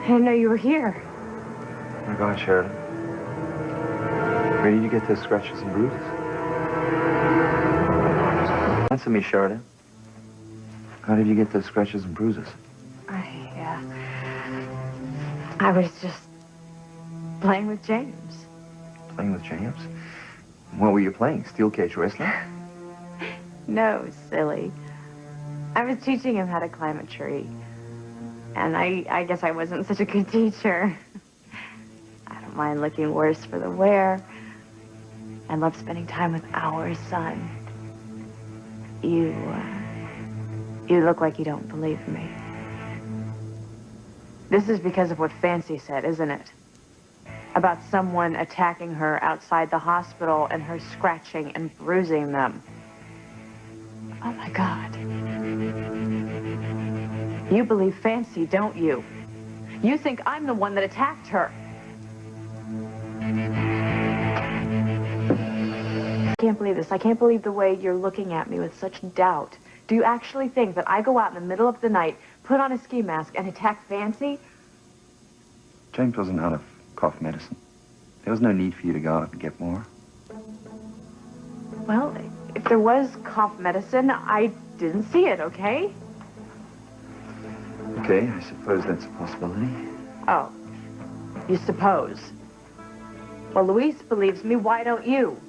didn't know you were here. Oh my God, Sheridan. Where did you get those scratches and bruises? Answer me, Sheridan. How did you get those scratches and bruises? I was just playing with James. Playing with James? What were you playing? Steel cage wrestling? No, silly. I was teaching him how to climb a tree. And I guess I wasn't such a good teacher. I don't mind looking worse for the wear. I love spending time with our son. You look like you don't believe me. This is because of what Fancy said, isn't it? About someone attacking her outside the hospital and her scratching and bruising them. Oh my God. You believe Fancy, don't you? You think I'm the one that attacked her. I can't believe this. I can't believe the way you're looking at me with such doubt. Do you actually think that I go out in the middle of the night, put on a ski mask, and attack Fancy? James wasn't out of cough medicine. There was no need for you to go out and get more. Well, if there was cough medicine, I didn't see it, okay? Okay, I suppose that's a possibility. Oh, you suppose. Well, Luis believes me, why don't you?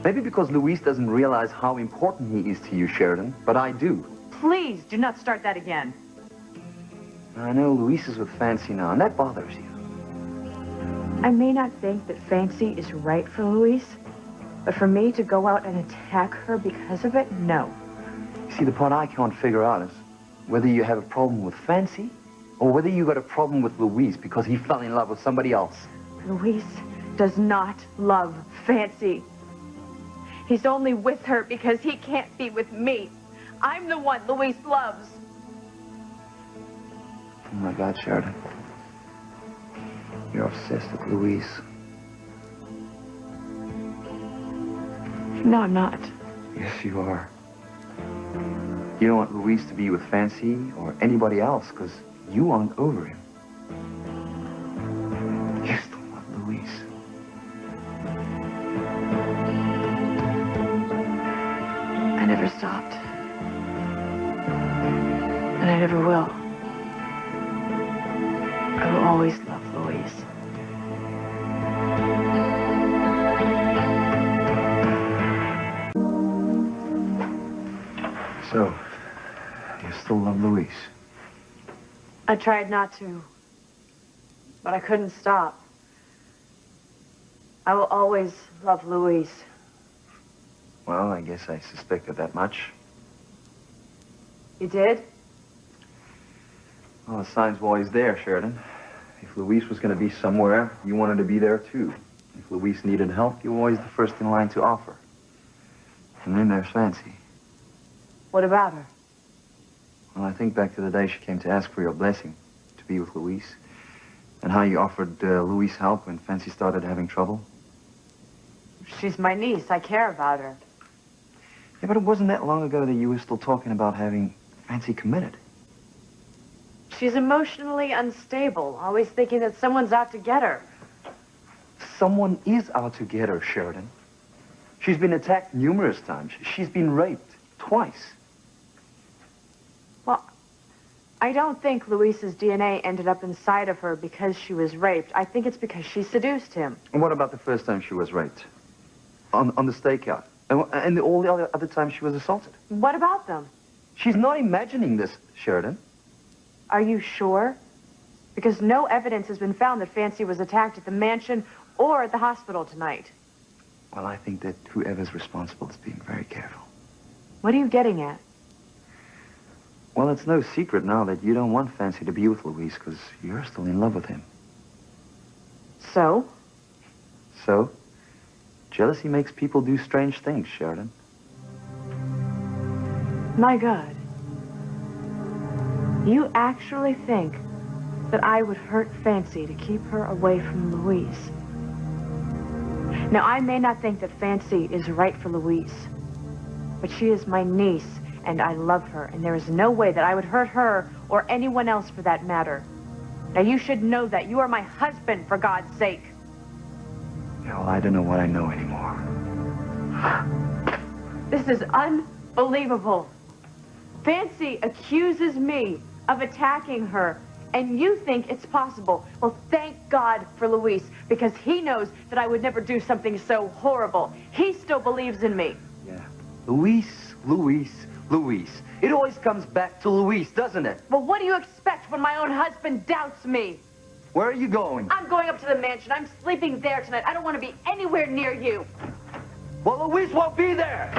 Maybe because Luis doesn't realize how important he is to you, Sheridan, but I do. Please, do not start that again. I know Luis is with Fancy now, and that bothers you. I may not think that Fancy is right for Luis, but for me to go out and attack her because of it, no. You see, the part I can't figure out is whether you have a problem with Fancy or whether you got a problem with Luis because he fell in love with somebody else. Luis does not love Fancy. He's only with her because he can't be with me. I'm the one Luis loves. Oh my God, Sheridan. You're obsessed with Luis. No, I'm not. Yes, you are. You don't want Luis to be with Fancy or anybody else because you aren't over him. You still love Luis. I never stopped. And I never will. I will always love Luis. So, you still love Luis? I tried not to, but I couldn't stop. I will always love Luis. Well, I guess I suspected that much. You did? Well, the signs were always there, Sheridan. If Luis was going to be somewhere, you wanted to be there, too. If Luis needed help, you were always the first in line to offer. And then there's Fancy. What about her? Well, I think back to the day she came to ask for your blessing to be with Luis, and how you offered Luis help when Fancy started having trouble. She's my niece. I care about her. Yeah, but it wasn't that long ago that you were still talking about having Fancy committed. She's emotionally unstable, always thinking that someone's out to get her. Someone is out to get her, Sheridan. She's been attacked numerous times. She's been raped twice. Well, I don't think Luis's DNA ended up inside of her because she was raped. I think it's because she seduced him. And what about the first time she was raped? On the stakeout? And all the other times she was assaulted? What about them? She's not imagining this, Sheridan. Are you sure? Because no evidence has been found that Fancy was attacked at the mansion or at the hospital tonight. Well, I think that whoever's responsible is being very careful. What are you getting at? Well, it's no secret now that you don't want Fancy to be with Luis because you're still in love with him. So? So? Jealousy makes people do strange things, Sheridan. My God. You actually think that I would hurt Fancy to keep her away from Luis? Now, I may not think that Fancy is right for Luis, but she is my niece, and I love her, and there is no way that I would hurt her or anyone else for that matter. Now, you should know that. You are my husband, for God's sake. Yeah, well, I don't know what I know anymore. This is unbelievable. Fancy accuses me of attacking her, and you think it's possible. Well, thank God for Luis, because he knows that I would never do something so horrible. He still believes in me. Yeah. Luis. It always comes back to Luis, doesn't it? Well, what do you expect when my own husband doubts me? Where are you going? I'm going up to the mansion. I'm sleeping there tonight. I don't want to be anywhere near you. Well, Luis won't be there.